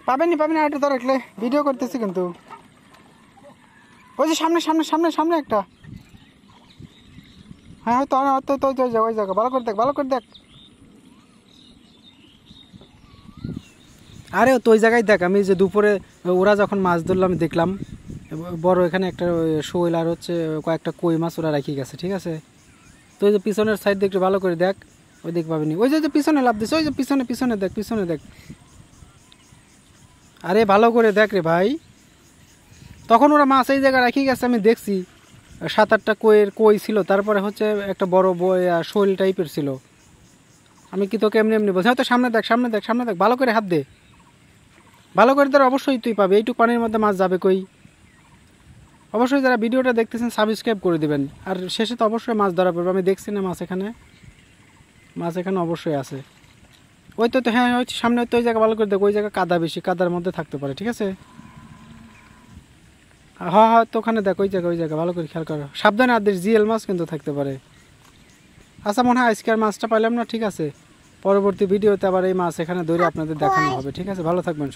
পাবেনি পাবেনি, আর একটু ধর রাখলে ভিডিও করতেছি কিন্তু। ওই যে সামনে সামনে সামনে সামনে একটা, হ্যাঁ হয়তো তো ওই জায়গা ভালো করে দেখ, ভালো করে দেখ। আরে তো ওই জায়গায় দেখ, আমি যে দুপুরে ওরা যখন মাছ ধরলাম দেখলাম বড় এখানে একটা শোল আর হচ্ছে কয়েকটা কই মাছ ওরা রাখি গেছে, ঠিক আছে। তো ওই যে পিছনের সাইড দিয়ে একটু ভালো করে দেখ, ওই দেখ পাবিনি। ওই যে পিছনে লাভ দিচ্ছে, ওই যে পিছনে পিছনে দেখ, পিছনে দেখ। আরে ভালো করে দেখ রে ভাই, তখন ওরা মাছ এই জায়গায় রাখি গেছে, আমি দেখছি 7-8টা কই ছিল, তারপরে হচ্ছে একটা বড় শোল টাইপের ছিল। আমি কি তোকে এমনি এমনি বলছি? হয়তো সামনে দেখ, সামনে দেখ, সামনে দেখ, ভালো করে হাত দে, ভালো করে ধর, অবশ্যই তুই পাবি। এইটুকু পানির মধ্যে মাছ যাবে কই? অবশ্যই যারা ভিডিওটা দেখতেছেন সাবস্ক্রাইব করে দিবেন, আর শেষে তো অবশ্যই মাছ ধরা পড়বে। আমি দেখছি না মাছ এখানে, মাছ এখানে অবশ্যই আছে। ওই তো হ্যাঁ ওই সামনে তো ওই জায়গা ভালো করে দেখ, ওই জায়গা কাদা বেশি, কাদার মধ্যে থাকতে পারে, ঠিক আছে। হ্যাঁ হ্যাঁ, তো ওখানে দেখ, ওই জায়গা ভালো করে খেয়াল করো, সাবধানে আর জিএল মাছ কিন্তু থাকতে পারে। আচ্ছা মনে হয় আজকে আর মাছটা পাইলাম না, ঠিক আছে। পরবর্তী ভিডিওতে আবার এই মাছ এখানে ধরে আপনাদের দেখানো হবে, ঠিক আছে। ভালো থাকবেন।